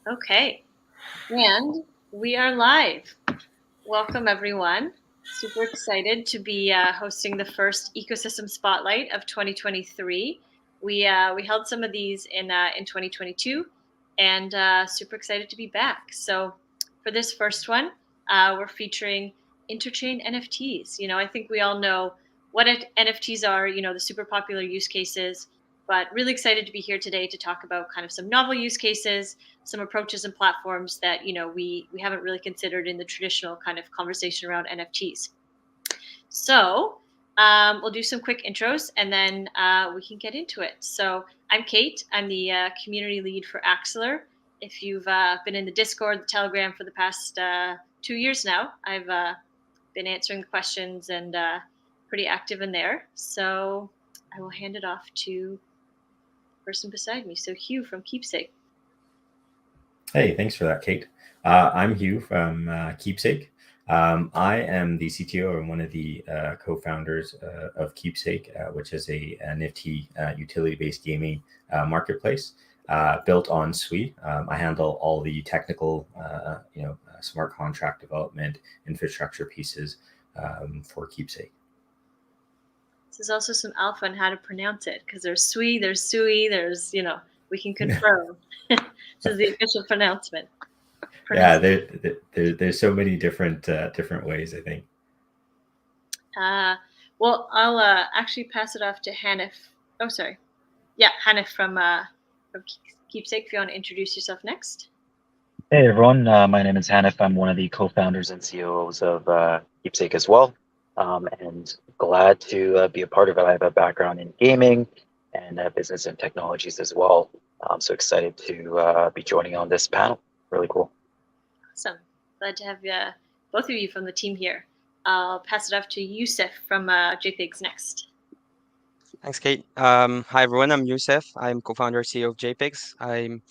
Okay, and we are live. Welcome, everyone. Super excited to be hosting the first ecosystem spotlight of 2023. We held some of these in 2022, and super excited to be back. So for this first one, we're featuring Interchain NFTs. I think we all know what NFTs are. The super popular use cases. But really excited to be here today to talk about kind of some novel use cases, some approaches and platforms that we haven't really considered in the traditional kind of conversation around NFTs. So we'll do some quick intros and then we can get into it. So I'm Kate. I'm the community lead for Axelar. If you've been in the Discord, the Telegram for the past 2 years now, I've been answering the questions and pretty active in there. So I will hand it off to the person beside me. So Hugh from KeepSake. Hey, thanks for that, Kate. I'm Hugh from KeepSake. I am the CTO and one of the co-founders of KeepSake, which is a NFT utility-based gaming marketplace built on Sui. I handle all the technical, smart contract development, infrastructure pieces for KeepSake. This is also some alpha on how to pronounce it, because there's Sui, there's we can confirm. This is the official pronouncement. Yeah, there's so many different ways, I think. Well, I'll actually pass it off to Hanif. Oh, sorry. Yeah, Hanif from KeepSake, if you want to introduce yourself next. Hey everyone, my name is Hanif. I'm one of the co-founders and COOs of KeepSake as well, and glad to be a part of it. I have a background in gaming and business and technologies as well. I'm so excited to be joining on this panel. Really cool. Awesome. Glad to have both of you from the team here. I'll pass it off to Yusuf from Jaypigs next. Thanks, Kate. Hi, everyone. I'm Yusuf. I'm co-founder CEO of Jaypigs. I'm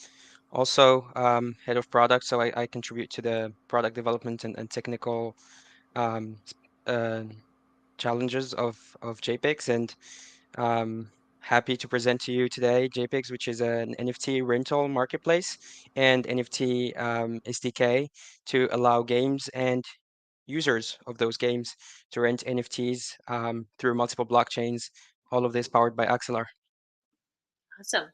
also head of product, so I contribute to the product development and technical challenges of Jaypigs. And happy to present to you today Jaypigs, which is an NFT rental marketplace and NFT SDK to allow games and users of those games to rent NFTs through multiple blockchains. All of this powered by Axelar. Awesome.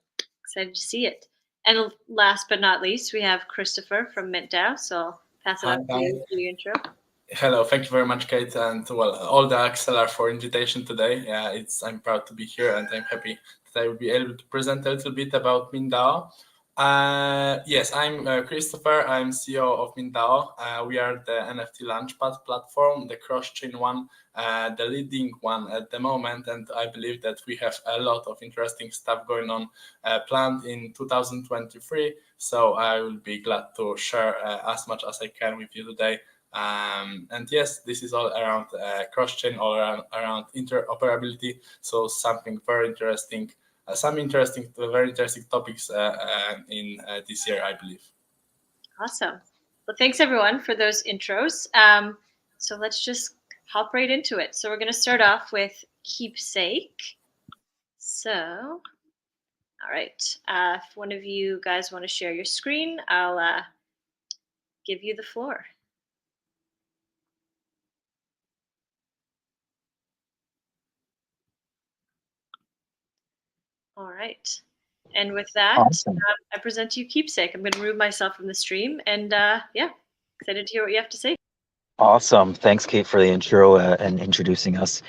Excited to see it. And last but not least, we have Christopher from MintDAO. So I'll pass it on to you for your intro. Hello, thank you very much, Kate, and all the Axelar for invitation today. I'm proud to be here, and I'm happy that I will be able to present a little bit about MintDAO. Yes, I'm Christopher. I'm CEO of MintDAO. We are the NFT Launchpad platform, the cross-chain one, the leading one at the moment, and I believe that we have a lot of interesting stuff going on planned in 2023. So I will be glad to share as much as I can with you today. And yes, this is all around cross-chain, all around interoperability. So something very interesting. Very interesting topics in this year, I believe. Awesome. Well, thanks everyone for those intros. So let's just hop right into it. So we're going to start off with KeepSake. So, all right. If one of you guys want to share your screen, I'll give you the floor. All right. And with that, Awesome. I present to you KeepSake. I'm going to remove myself from the stream, and excited to hear what you have to say. Awesome. Thanks, Kate, for the intro and introducing us.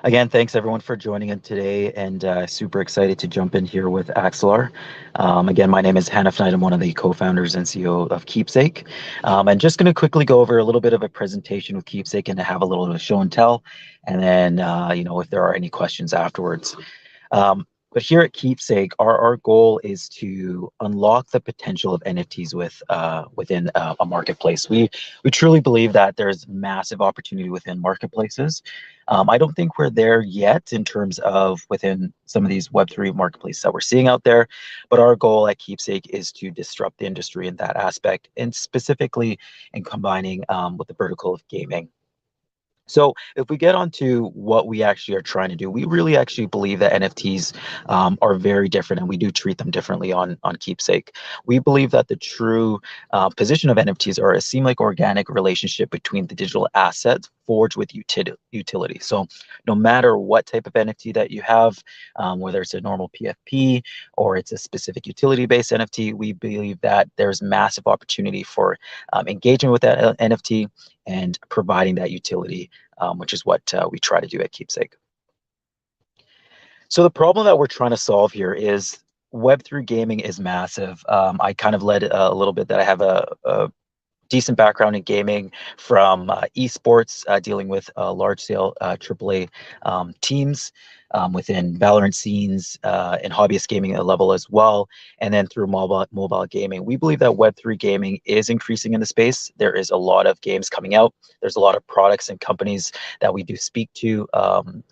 Again, thanks everyone for joining in today, and super excited to jump in here with Axelar. Again, my name is Hanif Knight. I'm one of the co-founders and CEO of KeepSake. And just going to quickly go over a little bit of a presentation with KeepSake and to have a little bit of show and tell, and then if there are any questions afterwards. But here at KeepSake, our goal is to unlock the potential of NFTs within a marketplace. We truly believe that there's massive opportunity within marketplaces. I don't think we're there yet in terms of within some of these Web3 marketplaces that we're seeing out there, but our goal at KeepSake is to disrupt the industry in that aspect, and specifically in combining with the vertical of gaming. So if we get onto what we actually are trying to do, we really actually believe that NFTs are very different, and we do treat them differently on KeepSake. We believe that the true position of NFTs are a seem-like organic relationship between the digital assets forged with utility. So no matter what type of NFT that you have, whether it's a normal PFP or it's a specific utility-based NFT, we believe that there's massive opportunity for engagement with that NFT and providing that utility, which is what we try to do at KeepSake. So the problem that we're trying to solve here is Web3 gaming is massive. I kind of led a little bit that I have a decent background in gaming from esports, dealing with large-scale AAA teams within Valorant scenes and hobbyist gaming level as well, and then through mobile gaming. We believe that Web3 gaming is increasing in the space. There is a lot of games coming out. There's a lot of products and companies that we do speak to,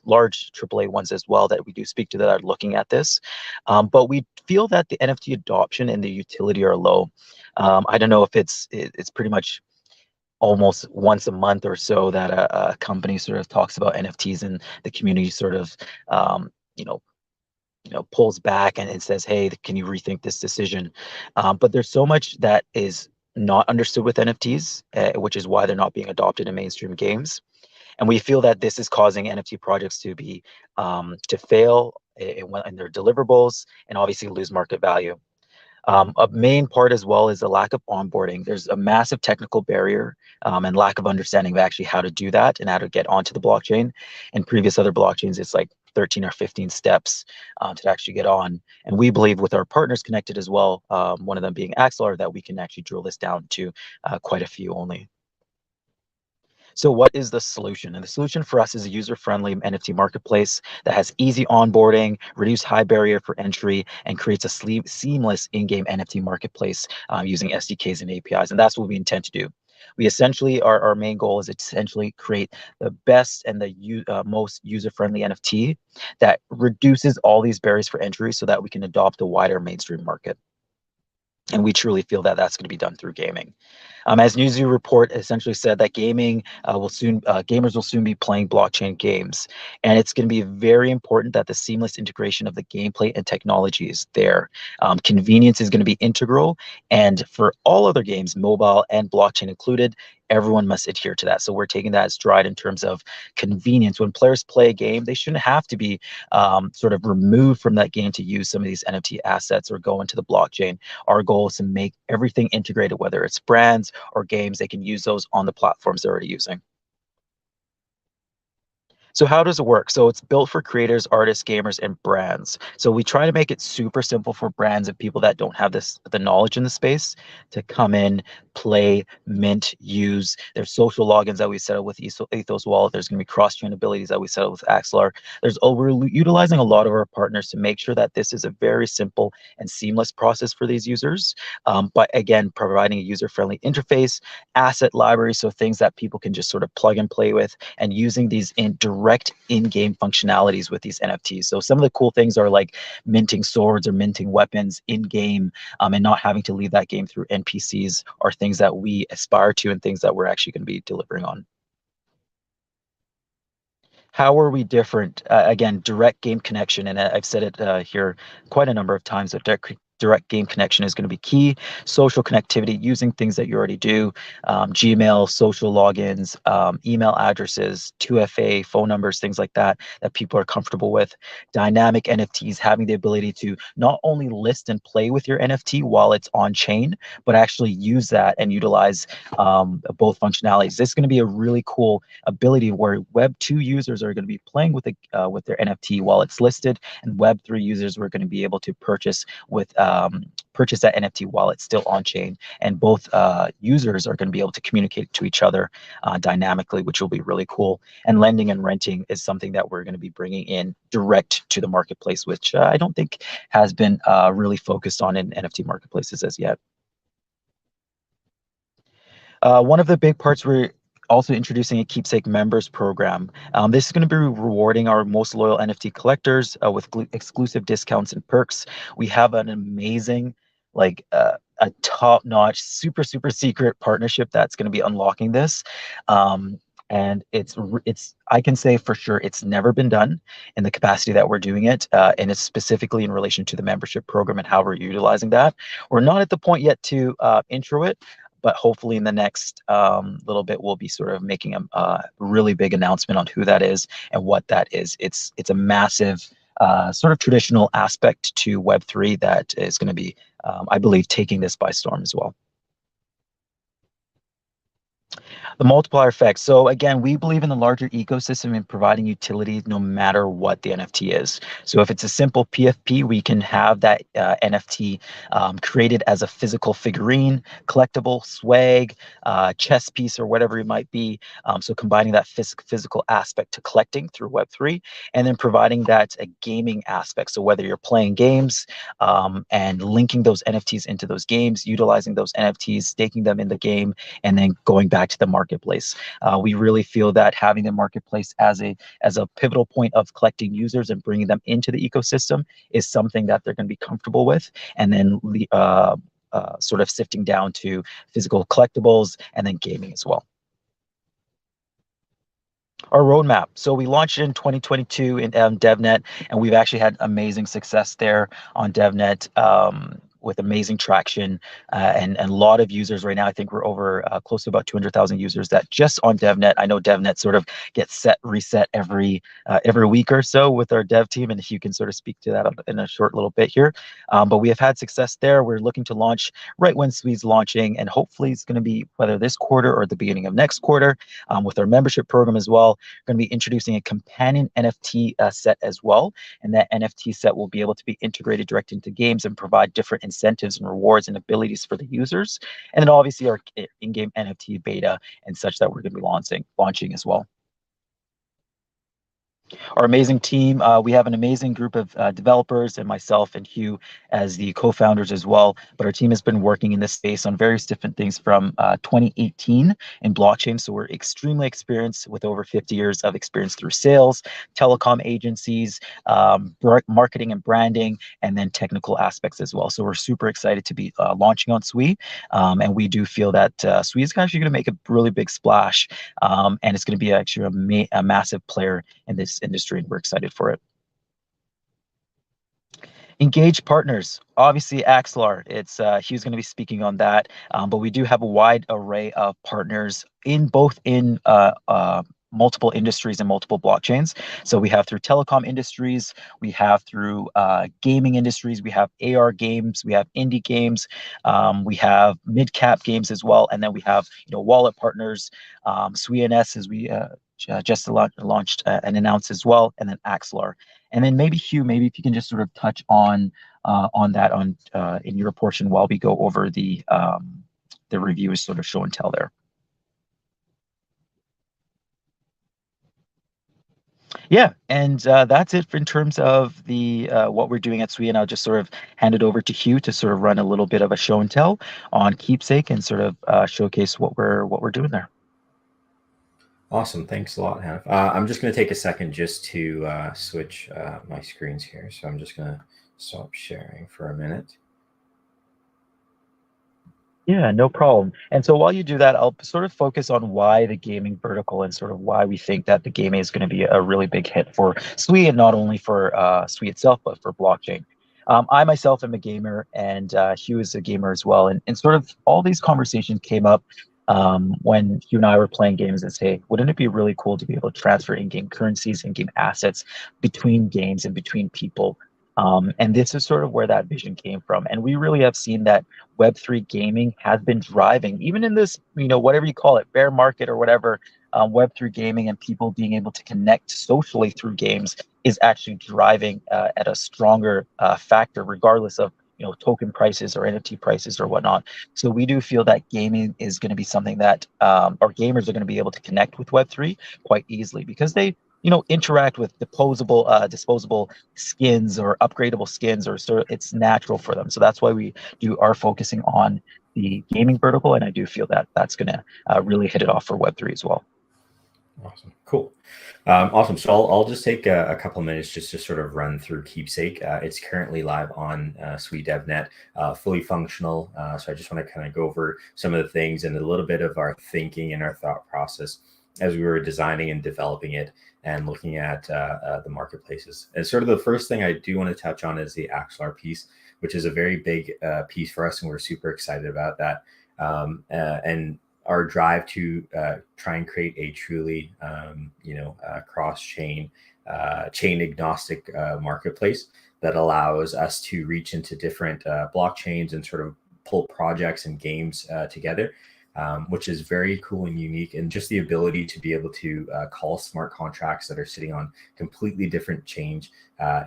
large AAA ones as well that we do speak to that are looking at this. But we feel that the NFT adoption and the utility are low. I don't know if it's pretty much almost once a month or so that a company sort of talks about NFTs, and the community sort of you know pulls back and says, hey, can you rethink this decision? But there's so much that is not understood with NFTs, which is why they're not being adopted in mainstream games. And we feel that this is causing NFT projects to be to fail in their deliverables and obviously lose market value. A main part as well is the lack of onboarding. There's a massive technical barrier and lack of understanding of actually how to do that and how to get onto the blockchain. In previous other blockchains, it's like 13 or 15 steps to actually get on. And we believe with our partners connected as well, one of them being Axelar, that we can actually drill this down to quite a few only. So what is the solution? And the solution for us is a user-friendly NFT marketplace that has easy onboarding, reduced high barrier for entry, and creates a seamless in-game NFT marketplace using SDKs and APIs. And that's what we intend to do. We essentially, our main goal is essentially create the best and the most user-friendly NFT that reduces all these barriers for entry so that we can adopt a wider mainstream market. And we truly feel that that's going to be done through gaming. As Newzoo report essentially said that gamers will soon be playing blockchain games, and it's going to be very important that the seamless integration of the gameplay and technology is there. Convenience is going to be integral, and for all other games, mobile and blockchain included, everyone must adhere to that. So we're taking that as stride in terms of convenience. When players play a game, they shouldn't have to be sort of removed from that game to use some of these NFT assets or go into the blockchain. Our goal is to make everything integrated, whether it's brands or games, they can use those on the platforms they're already using. So how does it work? So it's built for creators, artists, gamers, and brands. So we try to make it super simple for brands and people that don't have the knowledge in the space to come in, play, mint, use. There's social logins that we set up with Ethos Wallet. There's going to be cross-chain abilities that we set up with Axelar. We're utilizing a lot of our partners to make sure that this is a very simple and seamless process for these users. But again, providing a user-friendly interface, asset library, so things that people can just sort of plug and play with, and using these direct in-game functionalities with these NFTs. So some of the cool things are like minting swords or minting weapons in-game, and not having to leave that game through NPCs are things that we aspire to and things that we're actually going to be delivering on. How are we different? Again, direct game connection, and I've said it here quite a number of times, that direct game connection is going to be key. Social connectivity, using things that you already do, Gmail, social logins, email addresses, 2FA, phone numbers, things like that, that people are comfortable with. Dynamic NFTs, having the ability to not only list and play with your NFT while it's on chain, but actually use that and utilize both functionalities. This is going to be a really cool ability where Web2 users are going to be playing with their NFT while it's listed, and Web3 users are going to be able to purchase that NFT while it's still on chain, and both users are going to be able to communicate to each other dynamically, which will be really cool. And lending and renting is something that we're going to be bringing in direct to the marketplace, which I don't think has been really focused on in NFT marketplaces as yet. One of the big parts we're also introducing a KeepSake members program. This is going to be rewarding our most loyal NFT collectors with exclusive discounts and perks. We have an amazing, like a top-notch, super secret partnership that's going to be unlocking this. And I can say for sure it's never been done in the capacity that we're doing it, and it's specifically in relation to the membership program and how we're utilizing that. We're not at the point yet to intro it, but hopefully in the next little bit we'll be sort of making a really big announcement on who that is and what that is. It's a massive sort of traditional aspect to Web3 that is going to be, I believe, taking this by storm as well. The multiplier effect. So again, we believe in the larger ecosystem in providing utility no matter what the NFT is. So if it's a simple PFP, we can have that NFT created as a physical figurine, collectible, swag, chess piece, or whatever it might be. So combining that physical aspect to collecting through Web3, and then providing that a gaming aspect. So whether you're playing games and linking those NFTs into those games, utilizing those NFTs, staking them in the game, and then going back to the marketplace. We really feel that having the marketplace as a pivotal point of collecting users and bringing them into the ecosystem is something that they're going to be comfortable with, and then sort of sifting down to physical collectibles and then gaming as well. Our roadmap. So we launched in 2022 in DevNet, and we've actually had amazing success there on DevNet. With amazing traction and a lot of users right now. I think we're over close to about 200,000 users that just on DevNet. I know DevNet sort of gets reset every week or so with our dev team, and if you can sort of speak to that in a short little bit here. But we have had success there. We're looking to launch right when Swede's launching, and hopefully it's going to be whether this quarter or the beginning of next quarter with our membership program as well. We're going to be introducing a companion NFT set as well, and that NFT set will be able to be integrated direct into games and provide different incentives and rewards and abilities for the users. And then obviously our in-game NFT beta and such that we're going to be launching as well. Our amazing team, we have an amazing group of developers, and myself and Hugh as the co-founders as well. But our team has been working in this space on various different things from 2018 in blockchain. So we're extremely experienced with over 50 years of experience through sales, telecom agencies, marketing and branding, and then technical aspects as well. So we're super excited to be launching on Sui. And we do feel that Sui is actually going to make a really big splash. And it's going to be actually a massive player in this industry, and we're excited for it. Engage partners, obviously Axelar. It's Hugh's going to be speaking on that, but we do have a wide array of partners in multiple industries and multiple blockchains. So we have through telecom industries, we have through gaming industries, we have AR games, we have indie games, we have mid-cap games as well, and then we have wallet partners, SweNS as we just launched and announced as well, and then Axelar. And then maybe Hugh, maybe if you can just sort of touch on that in your portion while we go over the review, sort of show and tell there. Yeah, and that's it in terms of the what we're doing at Sui, and I'll just sort of hand it over to Hugh to sort of run a little bit of a show and tell on KeepSake and sort of showcase what we're doing there. Awesome. Thanks a lot, Hanif. I'm just going to take a second just to switch my screens here. So I'm just going to stop sharing for a minute. Yeah, no problem. And so while you do that, I'll sort of focus on why the gaming vertical and sort of why we think that the gaming is going to be a really big hit for Sui, and not only for Sui itself, but for blockchain. I myself am a gamer, and Hugh is a gamer as well. And sort of all these conversations came up when Hugh and I were playing games and say, wouldn't it be really cool to be able to transfer in-game currencies, in-game assets between games and between people? And this is sort of where that vision came from. And we really have seen that Web3 gaming has been driving, even in this, whatever you call it, bear market or whatever, Web3 gaming and people being able to connect socially through games is actually driving at a stronger factor, regardless of token prices or NFT prices or whatnot. So we do feel that gaming is going to be something that our gamers are going to be able to connect with Web3 quite easily, because they interact with disposable skins or upgradable skins, or sort of it's natural for them. So that's why we are focusing on the gaming vertical, and I do feel that that's going to really hit it off for Web3 as well. Awesome. Cool. Awesome. So I'll just take a couple of minutes just to sort of run through KeepSake. It's currently live on Sui DevNet, fully functional. So I just want to kind of go over some of the things and a little bit of our thinking and our thought process as we were designing and developing it and looking at the marketplaces. And sort of the first thing I do want to touch on is the Axelar piece, which is a very big piece for us, and we're super excited about that. And our drive to try and create a truly, cross-chain, chain agnostic marketplace that allows us to reach into different blockchains and sort of pull projects and games together, which is very cool and unique. And just the ability to be able to call smart contracts that are sitting on completely different chains,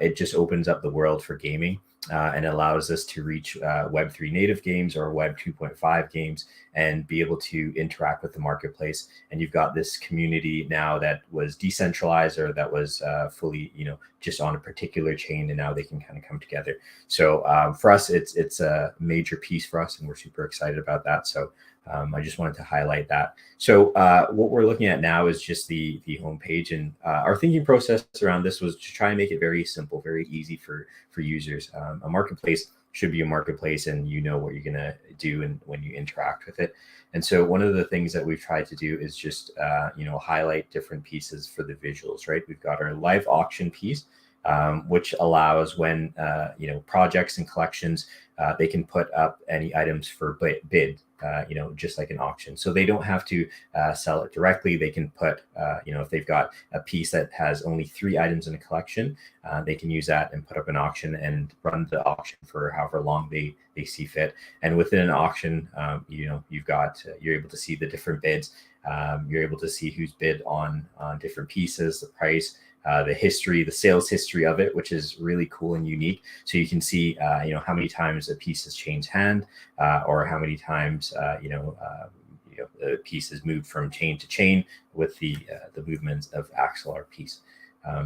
it just opens up the world for gaming. And allows us to reach Web3 native games or Web 2.5 games and be able to interact with the marketplace. And you've got this community now that was decentralized or that was fully, just on a particular chain, and now they can kind of come together. So for us, it's a major piece for us, and we're super excited about that. So I just wanted to highlight that. So what we're looking at now is just the homepage, and our thinking process around this was to try and make it very simple, very easy for users. A marketplace should be a marketplace, and you know what you're going to do and when you interact with it. And so one of the things that we've tried to do is just highlight different pieces for the visuals, right? We've got our live auction piece, which allows when projects and collections, they can put up any items for bid, just like an auction. So they don't have to sell it directly. They can put, if they've got a piece that has only 3 items in a collection, they can use that and put up an auction and run the auction for however long they see fit. And within an auction, you're able to see the different bids. You're able to see who's bid on different pieces, the price, the history, the sales history of it, which is really cool and unique. So you can see, how many times a piece has changed hand, or how many times, the piece has moved from chain to chain with the movements of Axelar piece.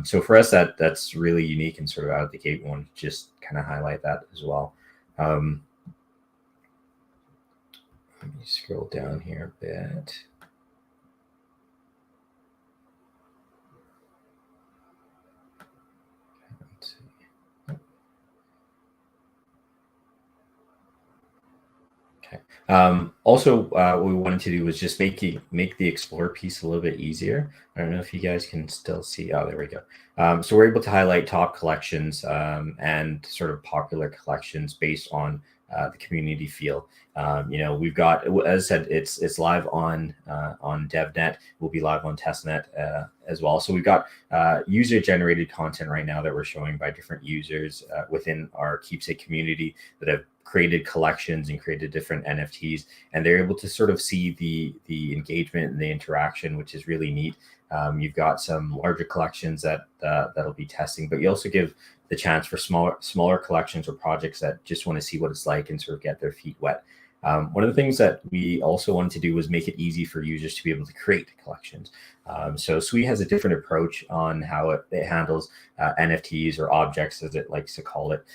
So for us, that's really unique and sort of out of the gate. We want to just kind of highlight that as well. Let me scroll down here a bit. Also, what we wanted to do was just make the Explore piece a little bit easier. I don't know if you guys can still see. Oh, there we go. So we're able to highlight top collections and sort of popular collections based on the community feel. We've got, as I said, it's live on DevNet. We'll be live on testnet as well. So we've got user-generated content right now that we're showing by different users within our Keepsake community that have created collections and created different NFTs, and they're able to sort of see the engagement and the interaction, which is really neat. You've got some larger collections that'll be testing, but you also give the chance for smaller collections or projects that just want to see what it's like and sort of get their feet wet. One of the things that we also wanted to do was make it easy for users to be able to create collections. So Sui has a different approach on how it handles NFTs or objects, as it likes to call it.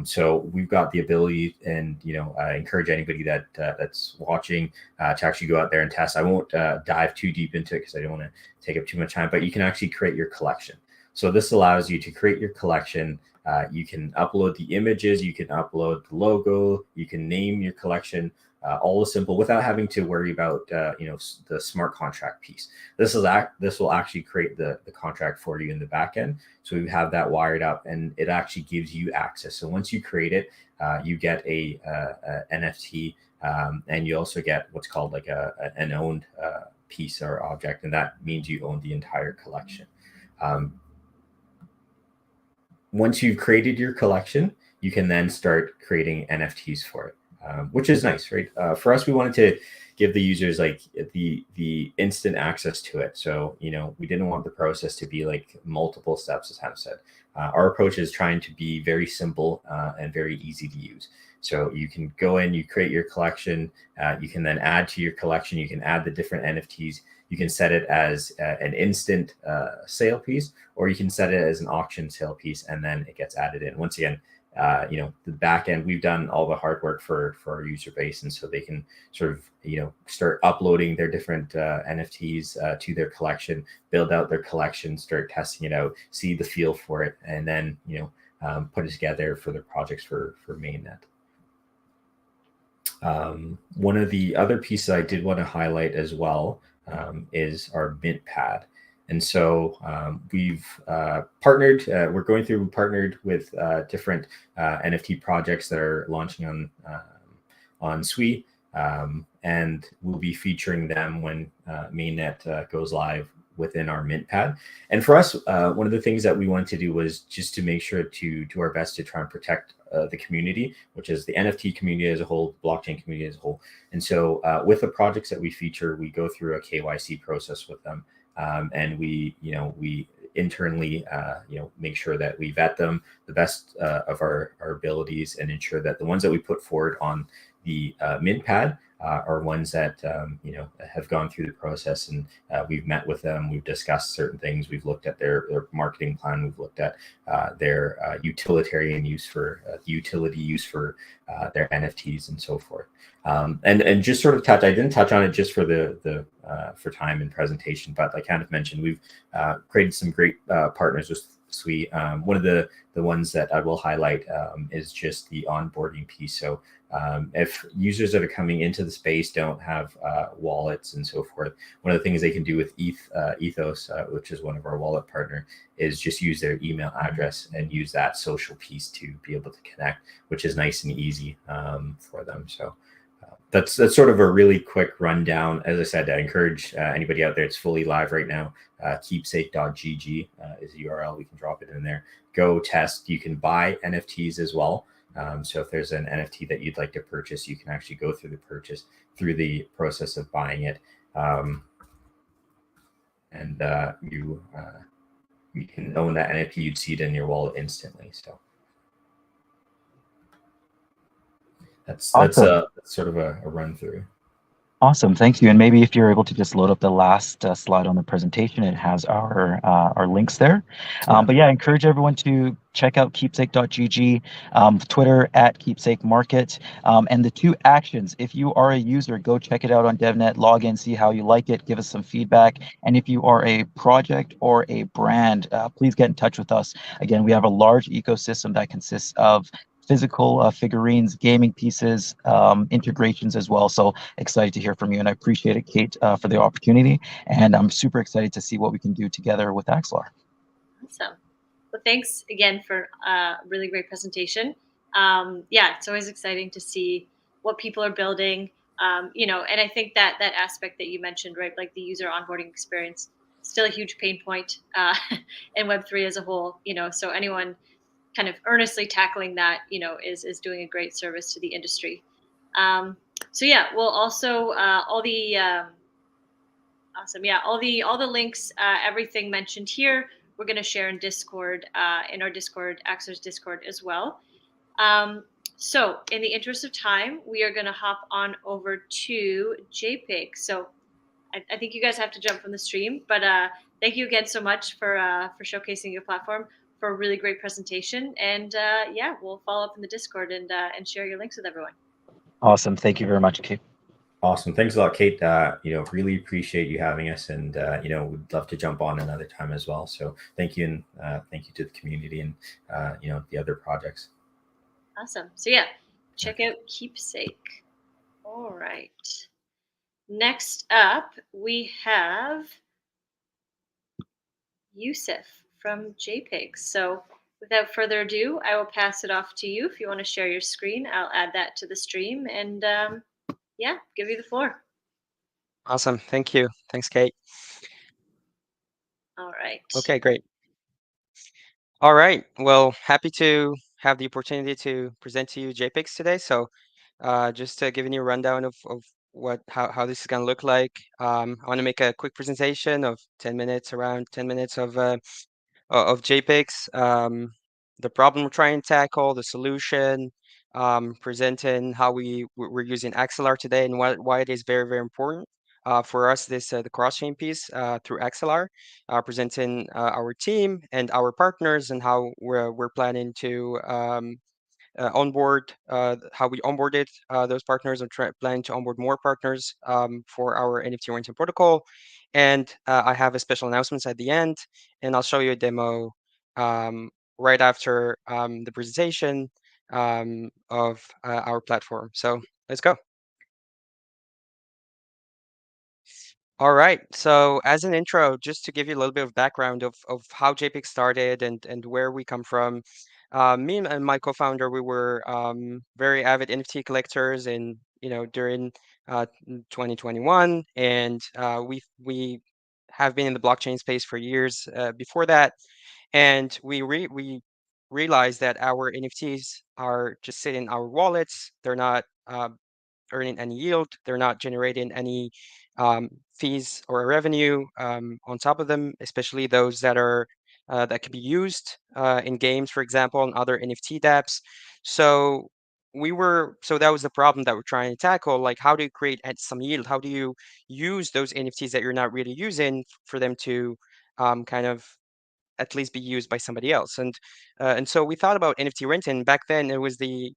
So we've got the ability, and I encourage anybody that's watching to actually go out there and test. I won't dive too deep into it because I don't want to take up too much time, but you can actually create your collection. So this allows you to create your collection. You can upload the images, you can upload the logo, you can name your collection, all is simple without having to worry about the smart contract piece. This will actually create the contract for you in the back end. So we have that wired up, and it actually gives you access. So once you create it, you get a NFT, and you also get what's called like an owned piece or object, and that means you own the entire collection. Once you've created your collection, you can then start creating NFTs for it, which is nice, right? For us, we wanted to give the users like the instant access to it. So, we didn't want the process to be like multiple steps, as Hannah said. Our approach is trying to be very simple and very easy to use. So you can go in, you create your collection, you can then add to your collection, you can add the different NFTs. You can set it as an instant sale piece, or you can set it as an auction sale piece, and then it gets added in. Once again, the back end, we've done all the hard work for our user base, and so they can sort of start uploading their different NFTs to their collection, build out their collection, start testing it out, see the feel for it, and then put it together for their projects for mainnet. One of the other pieces I did want to highlight as well is our mint pad. And so we've partnered, we're going through, partnered with different NFT projects that are launching on Sui, and we'll be featuring them when mainnet goes live within our mint pad. And for us, one of the things that we wanted to do was just to make sure to do our best to try and protect the community, which is the NFT community as a whole, blockchain community as a whole. And so with the projects that we feature, we go through a KYC process with them. And we internally, make sure that we vet them the best of our abilities and ensure that the ones that we put forward on the mint pad are ones that have gone through the process, and we've met with them. We've discussed certain things. We've looked at their marketing plan. We've looked at their utilitarian use for utility use for their NFTs and so forth. And just sort of touch. I didn't touch on it just for the for time and presentation, but I kind of mentioned we've created some great partners with Sui. One of the ones that I will highlight is just the onboarding piece. So if users that are coming into the space don't have wallets and so forth, one of the things they can do with Ethos, which is one of our wallet partner, is just use their email address and use that social piece to be able to connect, which is nice and easy for them. So that's sort of a really quick rundown. As I said, I encourage anybody out there. It's fully live right now. KeepSake.gg is the URL. We can drop it in there. Go test. You can buy NFTs as well. So if there's an NFT that you'd like to purchase, you can actually go through the process of buying it, and you can own that NFT. You'd see it in your wallet instantly. So that's Awesome. sort of a run through. Awesome, thank you. And maybe if you're able to just load up the last slide on the presentation, it has our links there. But yeah, I encourage everyone to check out keepsake.gg, Twitter at keepsake market, and the 2 actions. If you are a user, go check it out on DevNet, log in, see how you like it, give us some feedback. And if you are a project or a brand, please get in touch with us. Again, we have a large ecosystem that consists of physical figurines, gaming pieces, integrations as well. So excited to hear from you, and I appreciate it, Kate, for the opportunity. And I'm super excited to see what we can do together with Axelar. Awesome. Well, thanks again for a really great presentation. Yeah, it's always exciting to see what people are building. And I think that aspect that you mentioned, right, like the user onboarding experience, still a huge pain point in Web3 as a whole. So anyone kind of earnestly tackling that, is doing a great service to the industry. So yeah, we'll also all the awesome, yeah, all the links, everything mentioned here, we're going to share in Discord, in our Discord, Axelar's Discord as well. So in the interest of time, we are going to hop on over to Jaypigs. So I think you guys have to jump from the stream, but thank you again so much for showcasing your platform, for a really great presentation. And yeah, we'll follow up in the Discord and share your links with everyone. Awesome. Thank you very much, Kate. Awesome. Thanks a lot, Kate. Really appreciate you having us, and we'd love to jump on another time as well. So thank you, and thank you to the community and the other projects. Awesome. So yeah, check out KeepSake. All right. Next up, we have Yusuf from Jaypigs. So without further ado, I will pass it off to you. If you want to share your screen, I'll add that to the stream, and yeah, give you the floor. Awesome. Thank you. Thanks, Kate. All right. Okay, great. All right. Well, happy to have the opportunity to present to you Jaypigs today. So just giving you a rundown of how this is going to look like. I want to make a quick presentation of 10 minutes, around 10 minutes of Jaypigs, the problem we're trying to tackle, the solution, presenting how we're using Axelar today, and why it is very, very important for us, the cross-chain piece through Axelar, presenting our team and our partners, and how we're planning to onboard, how we onboarded those partners, and planning to onboard more partners for our NFT renting protocol. And I have a special announcements at the end, and I'll show you a demo right after the presentation of our platform. So Let's go. All right. So as an intro, just to give you a little bit of background of how JPEG started and where we come from, me and my co-founder, we were very avid NFT collectors in, during 2021, and we have been in the blockchain space for years before that, and we realized that our NFTs are just sitting in our wallets. They're not earning any yield. They're not generating any fees or revenue on top of them, especially those that are that can be used in games, for example, and other NFT dApps. So that was the problem that we're trying to tackle. Like, how do you create some yield? How do you use those NFTs that you're not really using for them to kind of at least be used by somebody else. And so we thought about NFT renting. Back then, it was the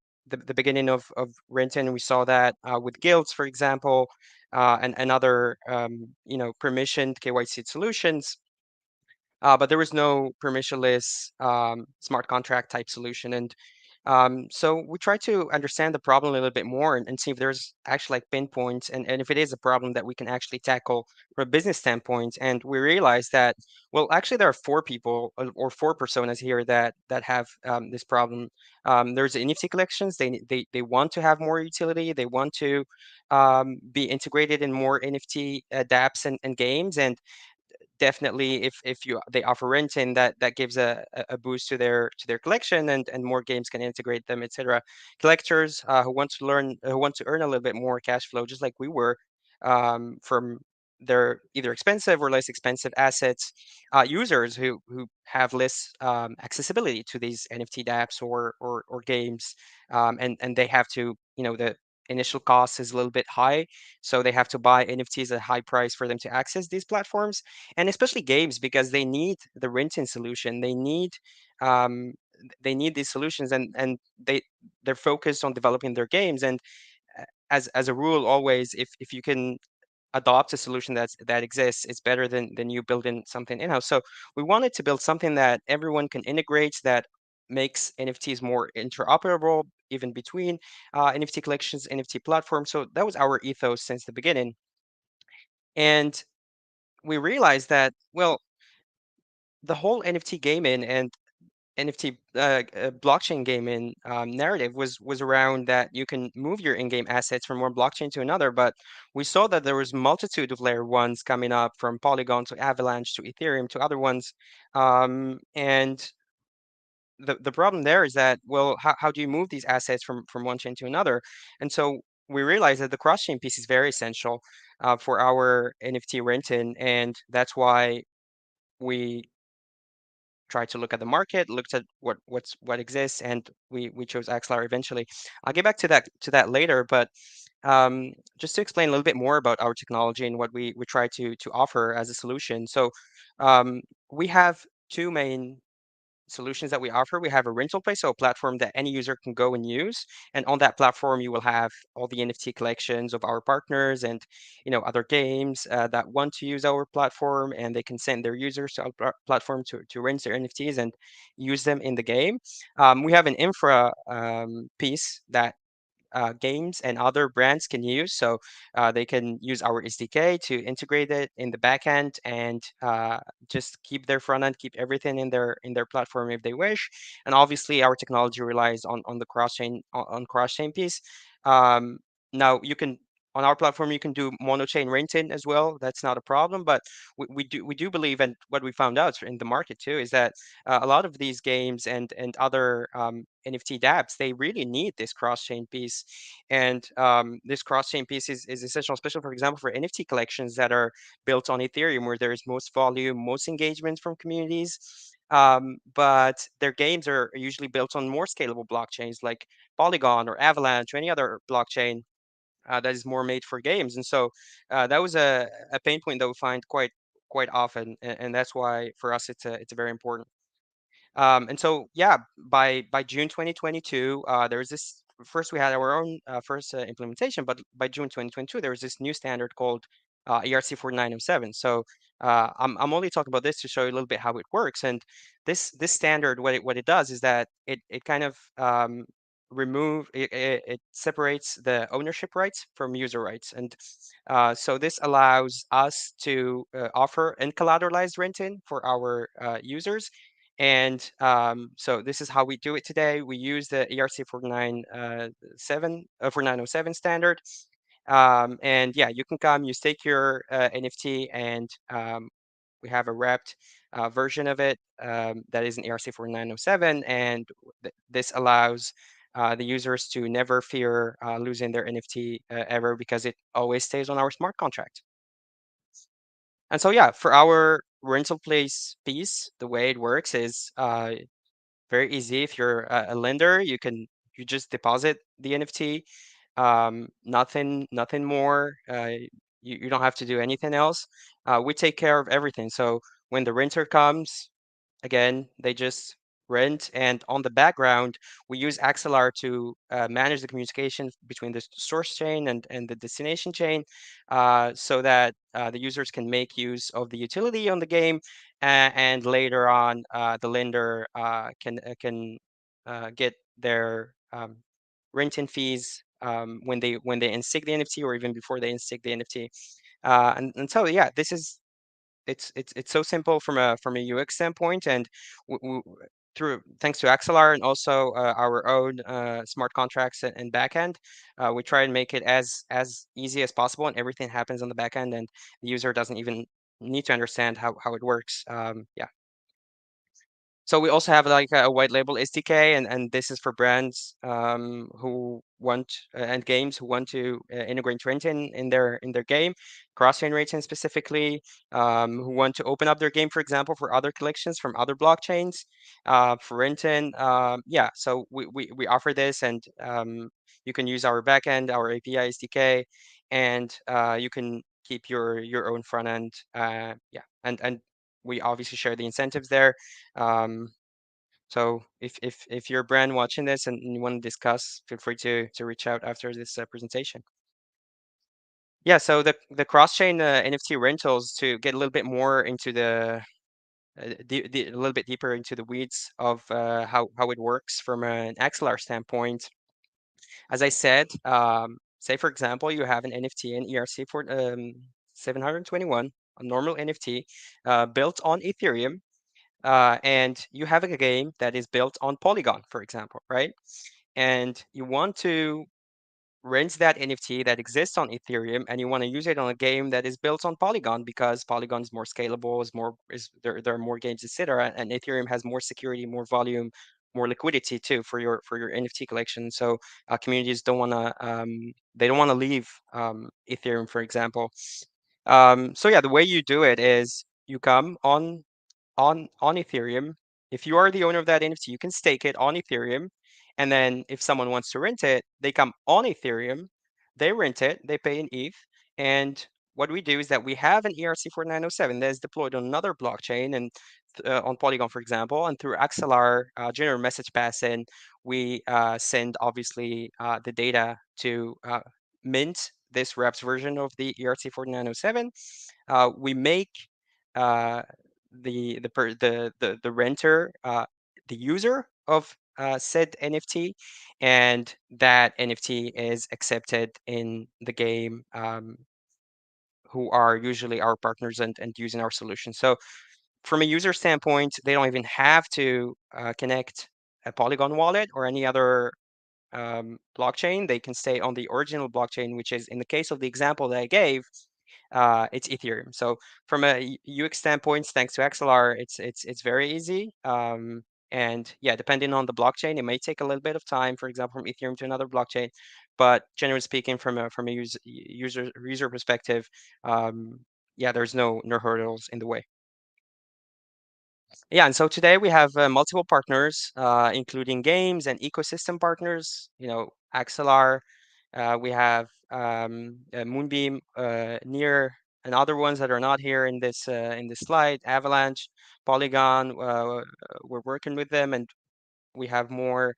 beginning of renting. We saw that with guilds, for example, and other permissioned KYC solutions. But there was no permissionless smart contract type solution. And so we try to understand the problem a little bit more and see if there's actually like pinpoints and if it is a problem that we can actually tackle from a business standpoint. And we realized that, well, actually there are four people or four personas here that have this problem. There's NFT collections. They want to have more utility. They want to be integrated in more NFT dApps and games. And definitely if you they offer renting, that gives a boost to their collection, and more games can integrate them, etc. Collectors who want to earn a little bit more cash flow, just like we were, from their either expensive or less expensive assets. Users who have less accessibility to these NFT dApps or games, and they have to, the initial cost is a little bit high, so they have to buy NFTs at a high price for them to access these platforms. And especially games, because they need the renting solution. Um, they need these solutions, and they're focused on developing their games. And as a rule, always, if you can adopt a solution that exists, it's better than you building something in-house. So we wanted to build something that everyone can integrate, that makes NFTs more interoperable, even between NFT collections, NFT platforms. So that was our ethos since the beginning. And we realized that, well, the whole NFT gaming and NFT blockchain gaming narrative was around that you can move your in-game assets from one blockchain to another. But we saw that there was multitude of layer ones coming up, from Polygon to Avalanche to Ethereum to other ones. And the problem there is that, well, how do you move these assets from one chain to another? And so we realized that the cross-chain piece is very essential for our NFT renting, and that's why we tried to look at the market, looked at what exists, and we chose Axelar eventually. I'll get back to that later, but just to explain a little bit more about our technology and what we try to offer as a solution. So we have two main solutions that we offer. We have a rental place, so a platform that any user can go and use. And on that platform, you will have all the NFT collections of our partners and other games that want to use our platform, and they can send their users to our platform to rent their NFTs and use them in the game. We have an infra piece that games and other brands can use. So they can use our SDK to integrate it in the backend and just keep their front end, keep everything in their platform if they wish. And obviously, our technology relies on the cross chain piece. Now you can. On our platform, you can do mono-chain renting as well. That's not a problem, but we do believe, and what we found out in the market too, is that a lot of these games and other NFT dApps, they really need this cross-chain piece. And this cross-chain piece is essential, especially, for example, for NFT collections that are built on Ethereum, where there is most volume, most engagement from communities. But their games are usually built on more scalable blockchains like Polygon or Avalanche or any other blockchain that is more made for games. And so that was a pain point that we find quite often, and that's why for us it's a very important. And so, yeah, by June 2022, there was this. First, we had our own first implementation, but by June 2022, there was this new standard called ERC 4907. So I'm only talking about this to show you a little bit how it works. And this standard, what it does is that it kind of it separates the ownership rights from user rights, and so this allows us to offer uncollateralized renting for our users. And so this is how we do it today. We use the ERC 4907 standard. And yeah, you can come, you stake your NFT, and we have a wrapped version of it that is an ERC 4907, and this allows the users to never fear losing their NFT ever, because it always stays on our smart contract. And so yeah, for our rental place piece, the way it works is very easy. If you're a lender, you just deposit the NFT. Nothing more. You don't have to do anything else. We take care of everything. So when the renter comes, again, they just rent, and on the background, we use Axelar to manage the communication between the source chain and the destination chain, so that the users can make use of the utility on the game, and later on, the lender can get their renting fees when they instake the NFT, or even before they instake the NFT. And so yeah, this is it's so simple from a UX standpoint, and through thanks to Axelar and also our own smart contracts and backend, we try and make it as easy as possible, and everything happens on the backend, and the user doesn't even need to understand how it works. Yeah. So we also have like a white label SDK, and this is for brands who want and games who want to integrate renting in their game, cross-chain renting specifically, who want to open up their game, for example, for other collections from other blockchains for renting. Yeah, so we offer this, and you can use our backend, our API SDK, and you can keep your own front end. Yeah, and we obviously share the incentives there. So if you're a brand watching this and you want to discuss, feel free to reach out after this presentation. Yeah, so the cross-chain NFT rentals, to get a little bit more into a little bit deeper into the weeds of how it works from an Axelar standpoint. As I said, say for example, you have an NFT in ERC for 721, a normal NFT built on Ethereum. And you have a game that is built on Polygon, for example, right? And you want to rent that NFT that exists on Ethereum, and you want to use it on a game that is built on Polygon, because Polygon is more scalable, there are more games, etc. And Ethereum has more security, more volume, more liquidity too for your NFT collection. So communities don't want to they don't want to leave Ethereum, for example. So yeah, the way you do it is you come on Ethereum. If you are the owner of that NFT, you can stake it on Ethereum. And then if someone wants to rent it, they come on Ethereum, they rent it, they pay in ETH. And what we do is that we have an ERC4907 that is deployed on another blockchain, and on Polygon, for example, and through Axelar general message passing, we send obviously the data to mint this wraps version of the ERC4907. We make uh, the renter the user of said NFT, and that NFT is accepted in the game, who are usually our partners and using our solution. So from a user standpoint, they don't even have to connect a Polygon wallet or any other blockchain. They can stay on the original blockchain, which is, in the case of the example that I gave, it's Ethereum. So from a UX standpoint, thanks to Axelar, it's very easy. And yeah, depending on the blockchain, it may take a little bit of time, for example, from Ethereum to another blockchain. But generally speaking, from a user perspective, yeah, there's no hurdles in the way. Yeah, and so today we have multiple partners, including games and ecosystem partners. You know, Axelar. We have Moonbeam, Near, and other ones that are not here in this slide. Avalanche, Polygon. We're working with them, and we have more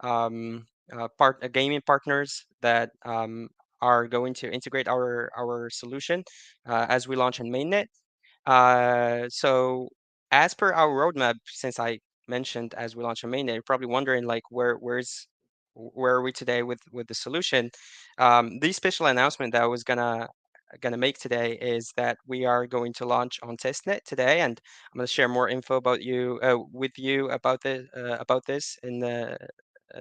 gaming partners that are going to integrate our solution as we launch on mainnet. So as per our roadmap, since I mentioned as we launch a mainnet, you're probably wondering like where's where are we today with the solution. The special announcement that I was gonna make today is that we are going to launch on testnet today, and I'm gonna share more info about you with you about this in the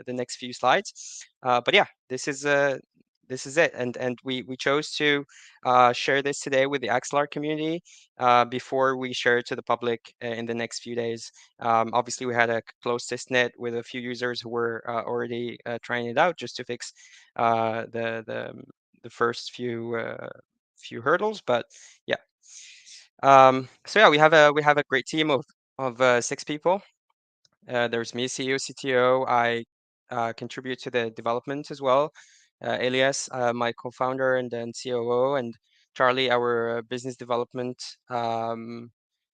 next few slides. But yeah, this is it, and we chose to share this today with the Axelar community before we share it to the public in the next few days. Obviously, we had a closed testnet with a few users who were already trying it out just to fix the first few hurdles. But yeah, so yeah, we have a great team of 6 people. There's me, CEO, CTO. I contribute to the development as well. Elias, my co-founder and then COO, and Charlie, our business development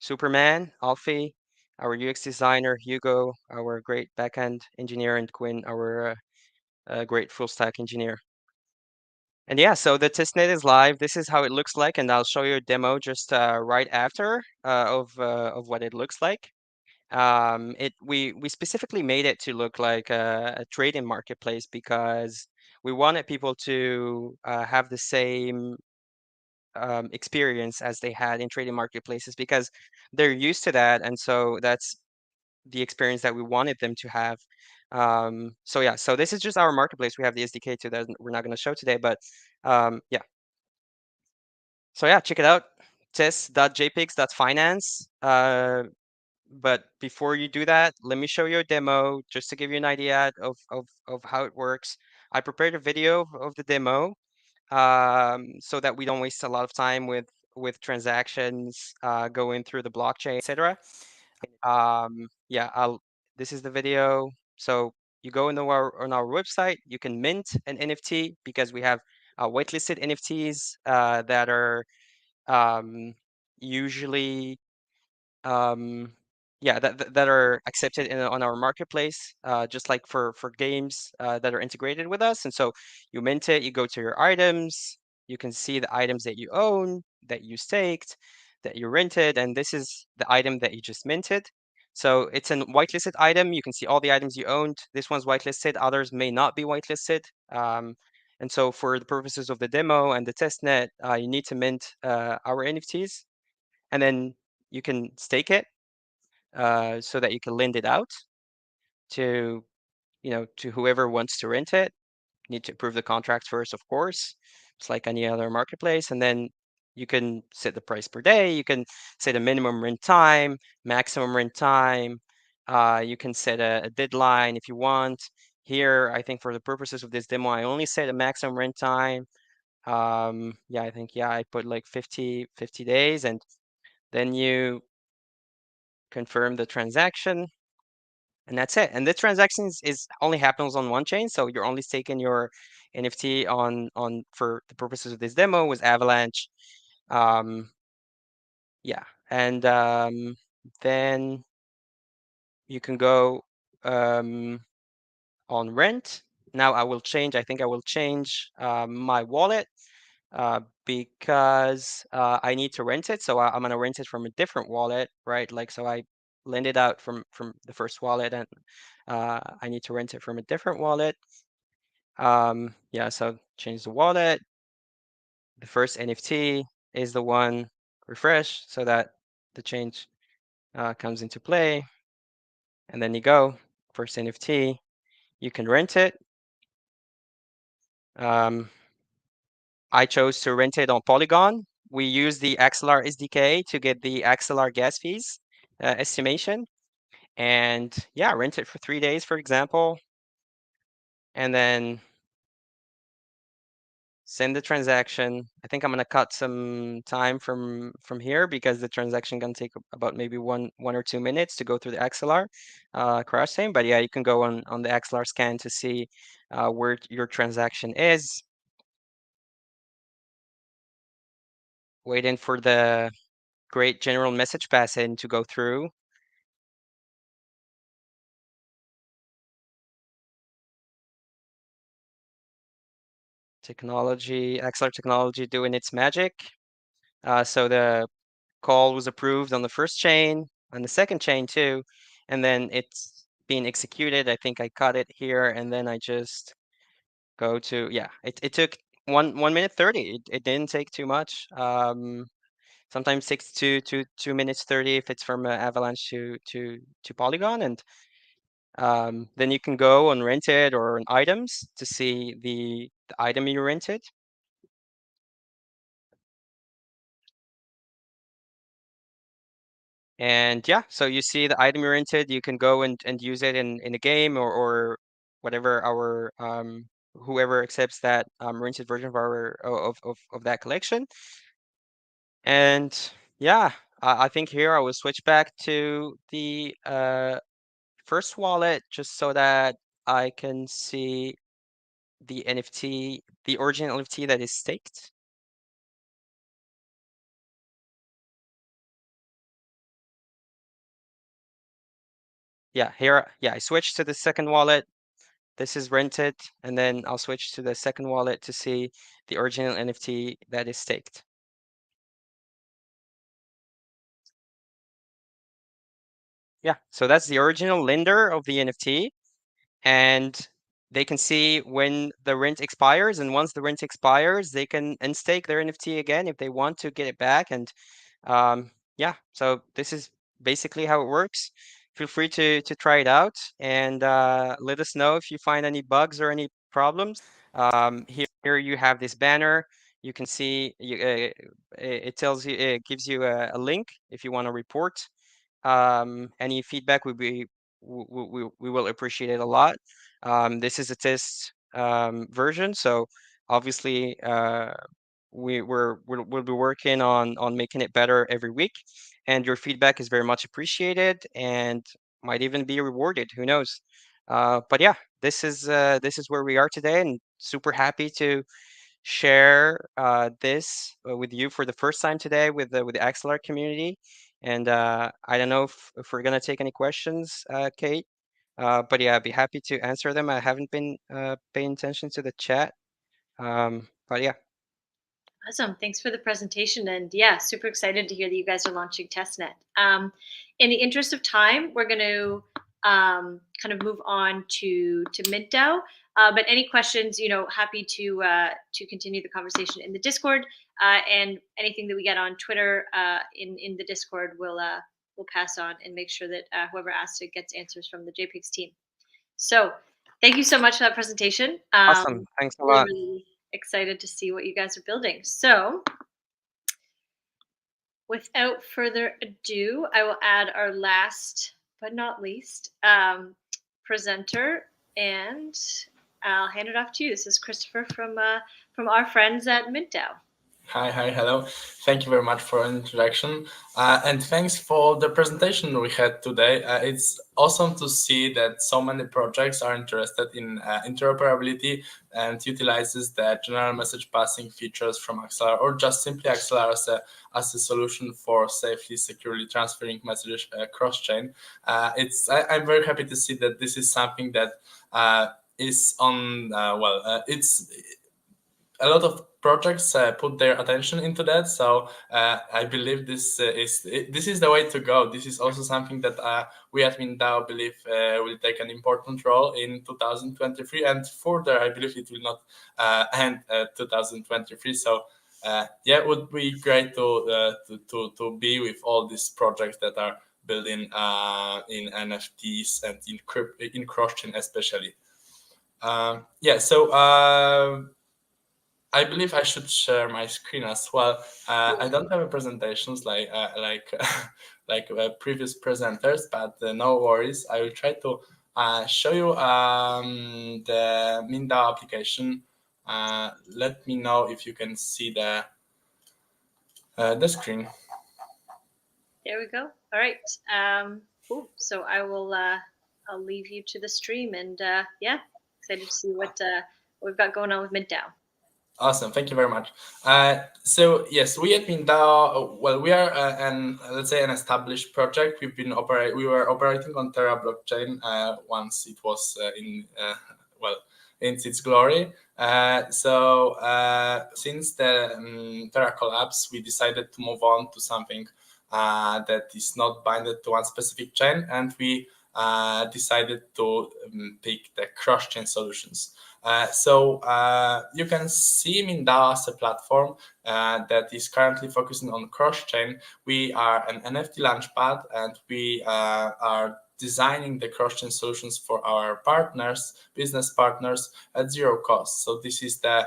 Superman, Alfie, our UX designer, Hugo, our great backend engineer, and Quinn, our great full stack engineer. And yeah, so the testnet is live. This is how it looks like, and I'll show you a demo just right after of what it looks like. We specifically made it to look like a trading marketplace because we wanted people to have the same experience as they had in trading marketplaces because they're used to that, and so that's the experience that we wanted them to have. So yeah, so this is just our marketplace. We have the SDK too that we're not going to show today, but yeah. So yeah, check it out. test.jpigs.finance. But before you do that, let me show you a demo just to give you an idea of how it works. I prepared a video of the demo so that we don't waste a lot of time with transactions going through the blockchain, etc. Yeah, this is the video. So you go on our website, you can mint an NFT because we have whitelisted NFTs that are usually yeah, that are accepted on our marketplace, just like for games that are integrated with us. And so you mint it, you go to your items, you can see the items that you own, that you staked, that you rented, and this is the item that you just minted. So it's a whitelisted item. You can see all the items you owned. This one's whitelisted. Others may not be whitelisted. And so for the purposes of the demo and the testnet, you need to mint our NFTs, and then you can stake it so that you can lend it out to to whoever wants to rent it. You need to approve the contract first, of course. It's like any other marketplace, and then you can set the price per day. You can set a minimum rent time, maximum rent time. You can set a deadline if you want. Here, I think for the purposes of this demo, I only set a maximum rent time. Yeah, I think I put like 50 days, and then you confirm the transaction, and that's it. And the transaction is only happens on one chain, so you're only staking your NFT on for the purposes of this demo with Avalanche. Yeah, and then you can go on rent. Now I think I will change my wallet because I need to rent it. So I'm gonna rent it from a different wallet, right? Like, so I lend it out from the first wallet, and I need to rent it from a different wallet. Yeah, so change the wallet. The first NFT is the one. Refresh so that the change comes into play, and then you go first NFT. You can rent it. I chose to rent it on Polygon. We use the Axelar SDK to get the Axelar gas fees estimation. And yeah, rent it for 3 days, for example. And then send the transaction. I think I'm gonna cut some time from here because the transaction gonna take about maybe one or 2 minutes to go through the Axelar cross chain. But yeah, you can go on the Axelar scan to see where your transaction is. Waiting for the great general message passing to go through. Axelar technology doing its magic. So the call was approved on the first chain, on the second chain too, and then it's being executed. I think I cut it here, and then I just go to, yeah, it took 1 minute 30. It didn't take too much. Sometimes takes 2 minutes 30 if it's from Avalanche to Polygon, and then you can go on rented or on items to see the item you rented. And yeah, so you see the item you rented, you can go and use it in a game or whatever our whoever accepts that rented version of our of that collection. And yeah, I think here I will switch back to the first wallet just so that I can see the NFT, the original NFT that is staked. Yeah, here, yeah, I switched to the second wallet. This is rented, and then I'll switch to the second wallet to see the original NFT that is staked. Yeah, so that's the original lender of the NFT, and they can see when the rent expires, and once the rent expires, they can unstake their NFT again if they want to get it back. And yeah, so this is basically how it works. Feel free to try it out, and let us know if you find any bugs or any problems. Here you have this banner. You can see it tells you, it gives you a link if you want to report. Any feedback would be we will appreciate it a lot. This is a test version, so obviously we'll be working on making it better every week, and your feedback is very much appreciated and might even be rewarded. Who knows? But yeah, this is where we are today, and super happy to share this with you for the first time today with the Axelar community. And I don't know if we're gonna take any questions, Kate. But yeah, I'd be happy to answer them. I haven't been paying attention to the chat. But yeah. Awesome. Thanks for the presentation. And yeah, super excited to hear that you guys are launching testnet. In the interest of time, we're going to kind of move on to MintDAO. But any questions, happy to continue the conversation in the Discord, and anything that we get on Twitter in the Discord, we'll pass on and make sure that whoever asks it gets answers from the Jaypigs team. So thank you so much for that presentation. Awesome. Thanks a lot. Really excited to see what you guys are building. So without further ado, I will add our last but not least presenter, and I'll hand it off to you. This is Christopher from our friends at MintDAO. Hi, hello. Thank you very much for an introduction, and thanks for the presentation we had today. It's awesome to see that so many projects are interested in interoperability and utilizes the general message passing features from Axelar, or just simply Axelar as a solution for safely, securely transferring messages cross-chain. I'm very happy to see that this is something that is on, it's a lot of projects put their attention into that, so I believe this is the way to go. This is also something that we at MintDAO believe will take an important role in 2023, and further, I believe it will not end 2023. So yeah, it would be great to be with all these projects that are building in NFTs and in cross-chain especially. Yeah, so I believe I should share my screen as well. I don't have a presentations like previous presenters, but no worries. I will try to show you the MintDAO application. Let me know if you can see the screen. There we go. All right. Cool. So I will. I'll leave you to the stream, and yeah, excited to see what we've got going on with MintDAO. Awesome, thank you very much. So yes, we at MintDAO, well, we are let's say an established project. We were operating on Terra blockchain once it was in its glory. So since the Terra collapse, we decided to move on to something that is not binded to one specific chain, and we decided to pick the cross-chain solutions. So you can see MintDAO as a platform that is currently focusing on cross-chain. We are an NFT launchpad, and we are designing the cross-chain solutions for our partners, business partners, at zero cost. So this is the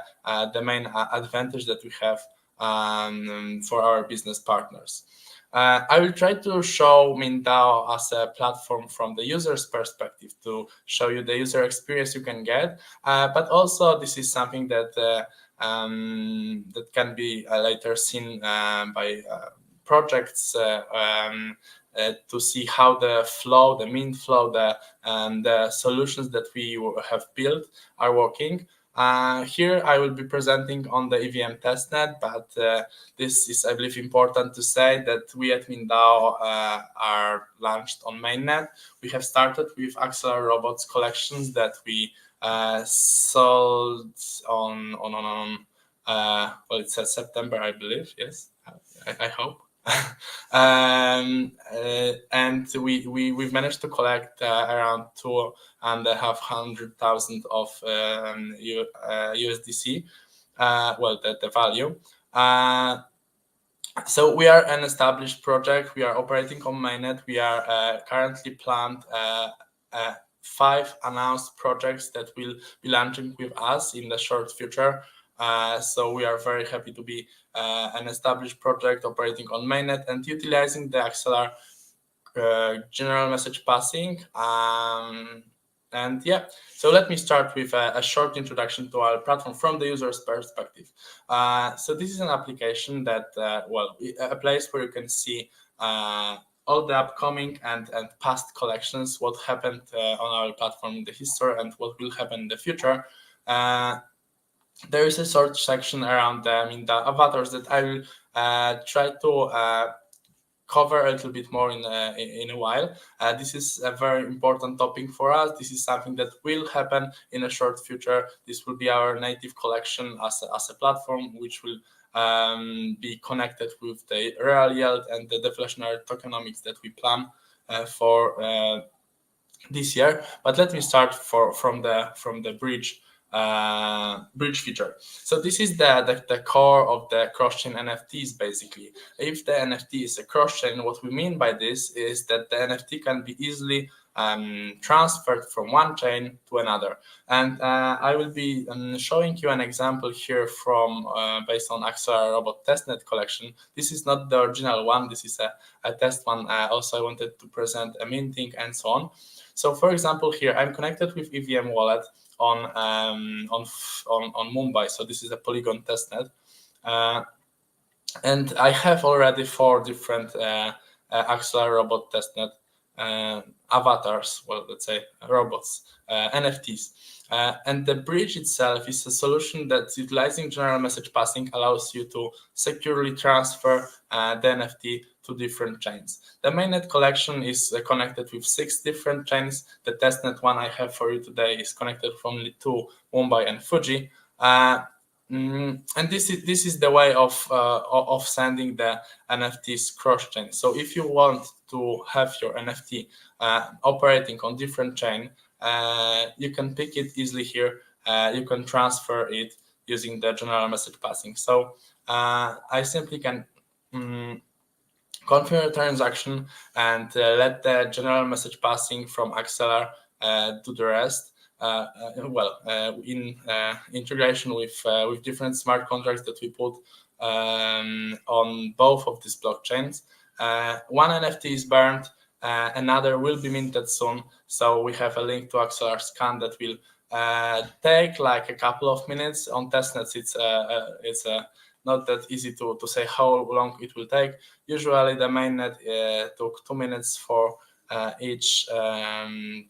main advantage that we have for our business partners. I will try to show MintDAO as a platform from the user's perspective to show you the user experience you can get, but also this is something that that can be later seen by projects to see how the flow, the mint flow, the solutions that we have built are working. Here I will be presenting on the EVM testnet, but this is, I believe, important to say that we at MintDAO are launched on mainnet. We have started with Axelar robots collections that we sold on well, it says September, I believe. Yes, I hope. And we've managed to collect around 250,000 of USDC. Well, the value. So we are an established project. We are operating on mainnet. We are currently planned 5 announced projects that will be launching with us in the short future. So we are very happy to be an established project operating on mainnet and utilizing the Axelar general message passing. And yeah, so let me start with a short introduction to our platform from the user's perspective. So this is an application that, well, a place where you can see all the upcoming and past collections, what happened on our platform in the history and what will happen in the future. There is a search section around them in the avatars that I will try to cover a little bit more in a while. This is a very important topic for us. This is something that will happen in a short future. This will be our native collection as a platform, which will be connected with the real yield and the deflationary tokenomics that we plan for this year. But let me start from the bridge feature. So this is the core of the cross-chain NFTs, basically. If the NFT is a cross-chain, what we mean by this is that the NFT can be easily transferred from one chain to another. And I will be showing you an example here from based on Axelar robot testnet collection. This is not the original one. This is a test one. Also, I wanted to present a minting and so on. So, for example, here I'm connected with EVM wallet on Mumbai. So this is a Polygon testnet, and I have already 4 different Axelar robot testnet avatars. Well, let's say robots, NFTs. And the bridge itself is a solution that, utilizing general message passing, allows you to securely transfer the NFT to different chains. The mainnet collection is connected with 6 different chains. The testnet one I have for you today is connected only to Mumbai and Fuji. And this is the way of sending the NFTs cross-chain. So if you want to have your NFT operating on different chain, you can pick it easily here. You can transfer it using the general message passing. So I simply can confirm a transaction and let the general message passing from Axelar do the rest. In integration with different smart contracts that we put on both of these blockchains. One NFT is burned, another will be minted soon. So we have a link to Axelar scan that will take like a couple of minutes. On testnets, it's not that easy to say how long it will take. Usually the mainnet took 2 minutes for each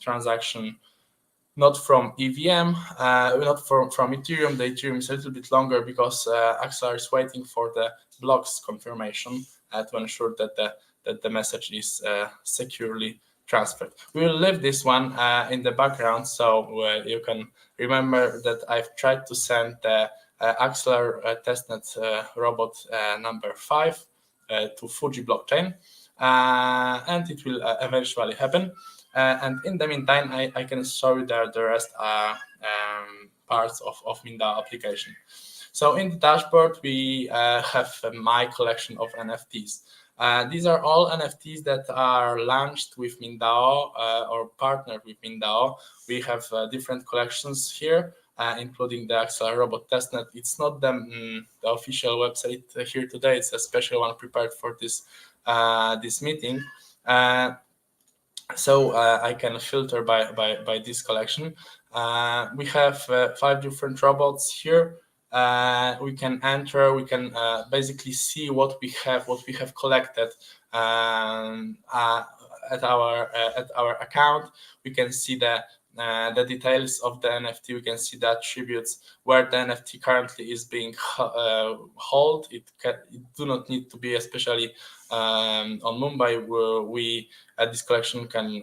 transaction. Not from EVM, not from Ethereum. The Ethereum is a little bit longer because Axelar is waiting for the blocks confirmation to ensure that the message is securely transferred. We will leave this one in the background, so you can remember that I've tried to send the Axelar testnet robot number 5 to Fuji blockchain, and it will eventually happen. And in the meantime, I can show you the rest parts of MintDAO application. So in the dashboard, we have my collection of NFTs. These are all NFTs that are launched with MintDAO or partnered with MintDAO. We have different collections here, including the Axelar robot testnet. It's not the official website here today. It's a special one prepared for this this meeting. So I can filter by this collection. We have 5 different robots here. We can enter. We can basically see what we have collected at our account. We can see the details of the NFT. We can see the attributes where the NFT currently is being held. It do not need to be especially on Mumbai, where we this collection can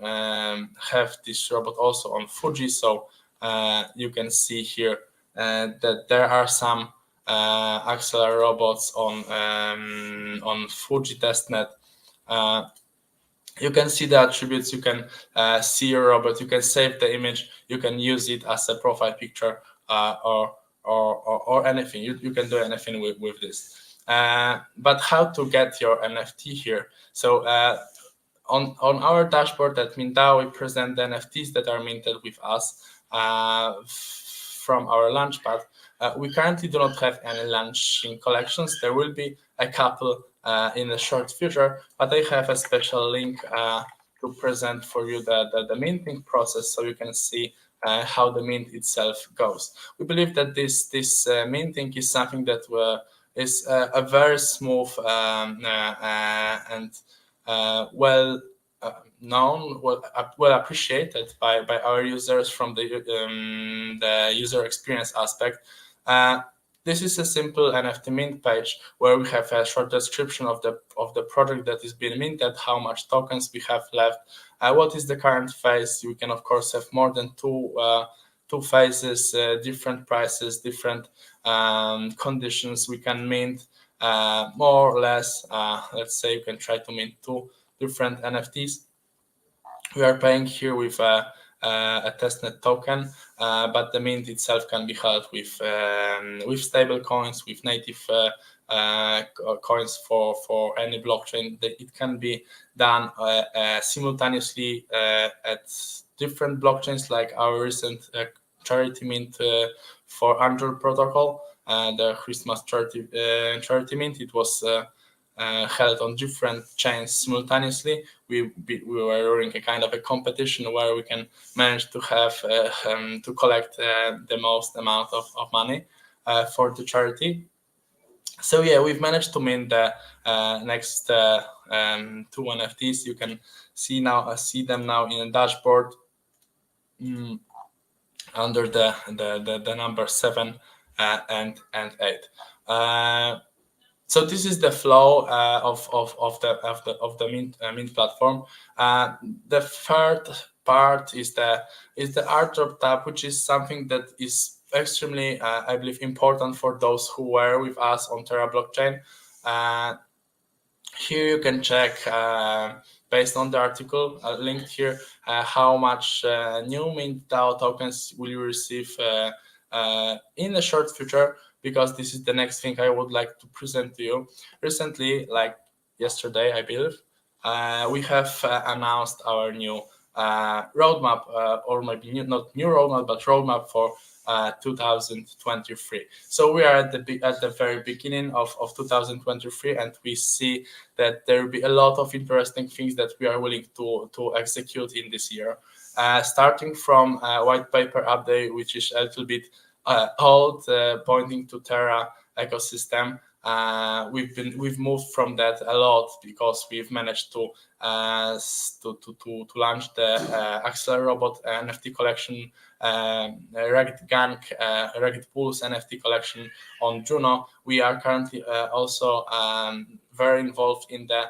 have this robot also on Fuji. So you can see here that there are some Axelar robots on Fuji testnet. You can see the attributes. You can see your robot. You can save the image. You can use it as a profile picture or anything. You can do anything with this. But how to get your NFT here? So on our dashboard at MintDAO, we present the NFTs that are minted with us from our launchpad. We currently do not have any launching collections. There will be a couple in the short future, but I have a special link to present for you the minting process, so you can see how the mint itself goes. We believe that this minting is something that is a very smooth and well known, well appreciated by our users from the user experience aspect. This is a simple NFT mint page where we have a short description of the project that is being minted, how much tokens we have left, what is the current phase. You can of course have more than two phases, different prices, different conditions. We can mint more or less. Let's say you can try to mint 2 different NFTs. We are paying here with a testnet token, but the mint itself can be held with stable coins, with native coins for any blockchain. It can be done simultaneously at different blockchains, like our recent charity mint for Android protocol, the Christmas charity mint. It was held on different chains simultaneously. We were running a kind of a competition where we can manage to have to collect the most amount of money for the charity. So yeah, we've managed to mint the next 2 NFTs. You can see them now in the dashboard under the number 7 and 8. So this is the flow of the mint platform. The third part is the airdrop tab, which is something that is extremely, I believe, important for those who were with us on Terra blockchain. Here you can check, based on the article linked here, how much new MintDAO tokens will you receive in the short future, because this is the next thing I would like to present to you. Recently, like yesterday, I believe, we have announced our new roadmap, or maybe not new roadmap, but roadmap for 2023. So we are at the very beginning of 2023, and we see that there will be a lot of interesting things that we are willing to execute in this year. Starting from a white paper update, which is a little bit old, pointing to Terra ecosystem. We've moved from that a lot, because we've managed to launch the Axelar robot NFT collection, Ragged Gang, Ragged Pools NFT collection on Juno. We are currently also very involved in the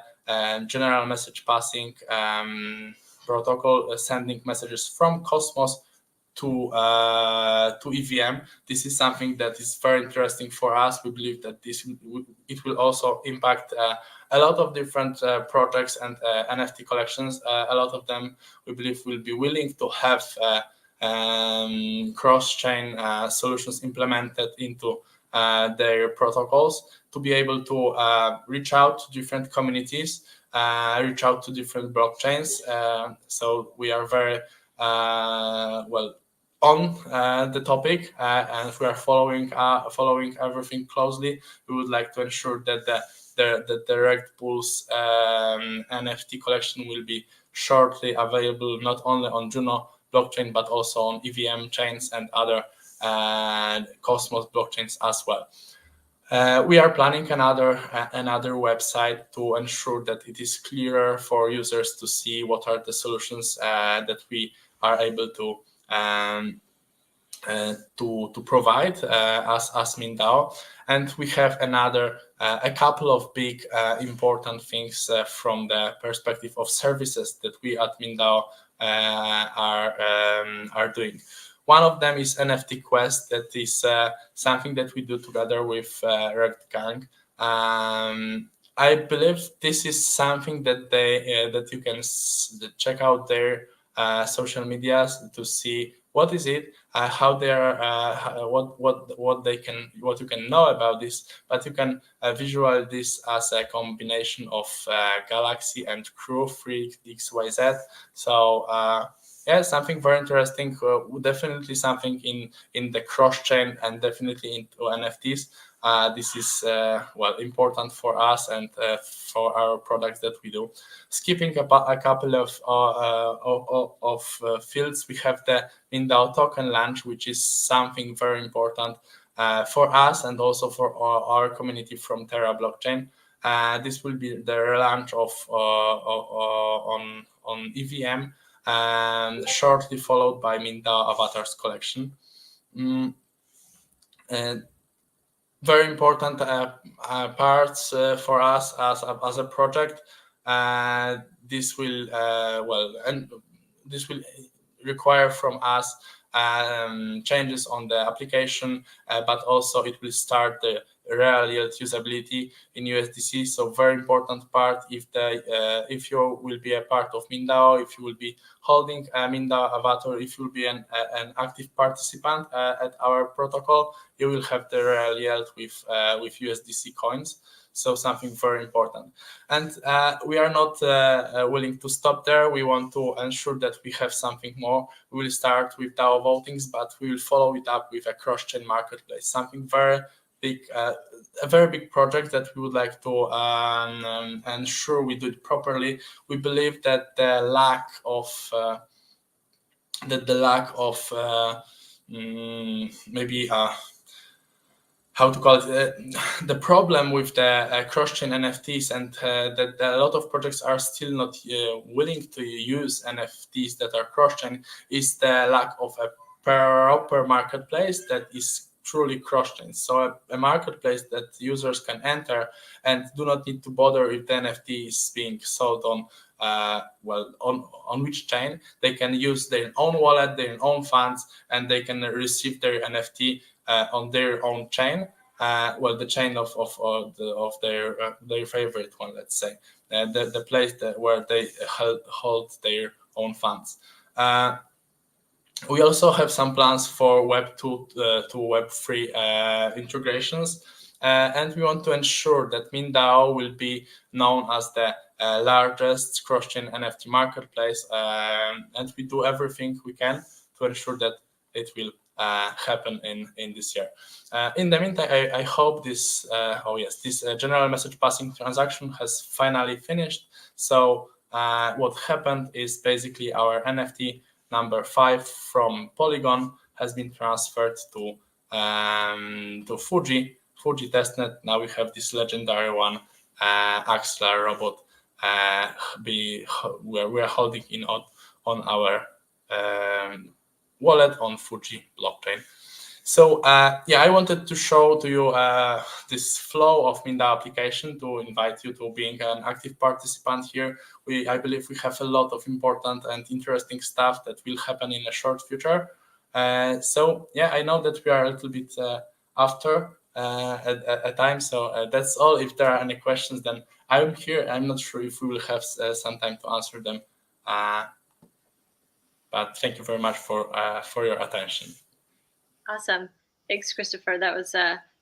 general message passing protocol, sending messages from Cosmos to EVM. This is something that is very interesting for us. We believe that it will also impact a lot of different projects and NFT collections. A lot of them, we believe, will be willing to have cross-chain solutions implemented into their protocols to be able to reach out to different communities, reach out to different blockchains. So we are very well on the topic, and we are following everything closely. We would like to ensure that the Direct Pools NFT collection will be shortly available not only on Juno blockchain but also on EVM chains and other Cosmos blockchains as well. We are planning another website to ensure that it is clearer for users to see what are the solutions that we are able to provide as MintDAO. And we have a couple of big important things from the perspective of services that we at MintDAO are doing. One of them is NFT Quest. That is something that we do together with Rect Gang. I believe this is something that that you can check out their social medias to see what is it, how they are, what you can know about this, but you can visualize this as a combination of Galaxy and Crew Freak XYZ. So yeah, something very interesting. Definitely something in the cross chain and definitely into NFTs. This is important for us and for our products that we do. Skipping a couple of fields, we have the MintDAO token launch, which is something very important for us and also for our community from Terra blockchain. This will be the relaunch on EVM, and shortly followed by MintDAO Avatars collection. And very important parts for us as a project. This will this will require from us changes on the application, but also it will start the real yield usability in USDC. So very important part. If you will be a part of MintDAO, if you will be holding a MintDAO avatar, if you will be an active participant at our protocol, you will have the real yield with USDC coins. So something very important. And we are not willing to stop there. We want to ensure that we have something more. We will start with DAO votings, but we will follow it up with a cross-chain marketplace, something very big, a very big project that we would like to ensure we do it properly. We believe that the lack of maybe how to call it, the problem with the cross-chain NFTs and that a lot of projects are still not willing to use NFTs that are cross-chain is the lack of a proper marketplace that is truly cross-chain. So a marketplace that users can enter and do not need to bother if the NFT is being sold on on which chain. They can use their own wallet, their own funds, and they can receive their NFT on their own chain, the chain of their favorite one, let's say, the place where they hold their own funds. We also have some plans for Web 2 to Web 3 integrations, and we want to ensure that MintDAO will be known as the largest cross-chain NFT marketplace, and we do everything we can to ensure that it will happen in this year. In the meantime, I hope this general message passing transaction has finally finished. So what happened is basically our NFT number 5 from Polygon has been transferred to Fuji testnet. Now we have this legendary one, Axelar robot, where we are holding in on our wallet on Fuji blockchain. So I wanted to show to you this flow of MintDAO application to invite you to being an active participant here. I believe we have a lot of important and interesting stuff that will happen in a short future. So yeah, I know that we are a little bit after a time, so that's all. If there are any questions, then I'm here. I'm not sure if we will have some time to answer them, but thank you very much for your attention. Awesome. Thanks, Christopher. That was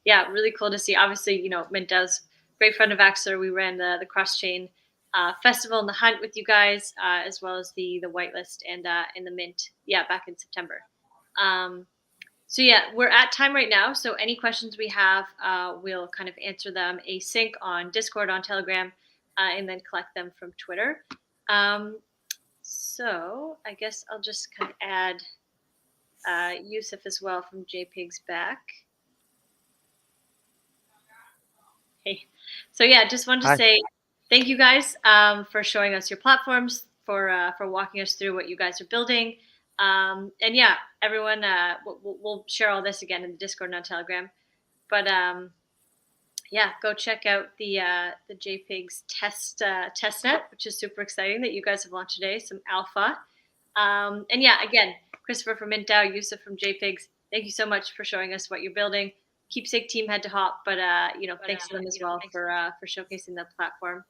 really cool to see. Obviously, MintDAO's great friend of Axelar. We ran the cross-chain festival and the hunt with you guys, as well as the whitelist and the mint. Yeah, back in September. So yeah, we're at time right now. So any questions we have, we'll kind of answer them async on Discord, on Telegram, and then collect them from Twitter. So I guess I'll just kind of add Yusuf as well from Jaypigs back. Hey, so yeah, just wanted to say thank you guys for showing us your platforms, for walking us through what you guys are building, and yeah, everyone, we'll share all this again in the Discord and on Telegram. But yeah, go check out the Jaypigs testnet, which is super exciting that you guys have launched today. Some alpha, and yeah, again, Christopher from MintDAO, Yusuf from Jaypigs, thank you so much for showing us what you're building. KeepSake team had to hop, but thanks to them as well for showcasing the platform.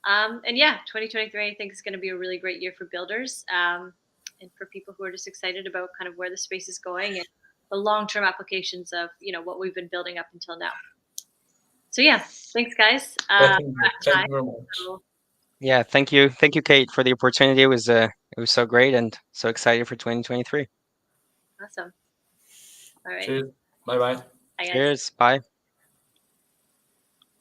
And yeah, 2023 I think is going to be a really great year for builders, and for people who are just excited about kind of where the space is going and the long-term applications of what we've been building up until now. So yeah, thanks guys. Thank you very much. Yeah, thank you, Kate, for the opportunity. It was so great and so excited for 2023. Awesome. All right. Cheers. Bye bye. Cheers. Bye.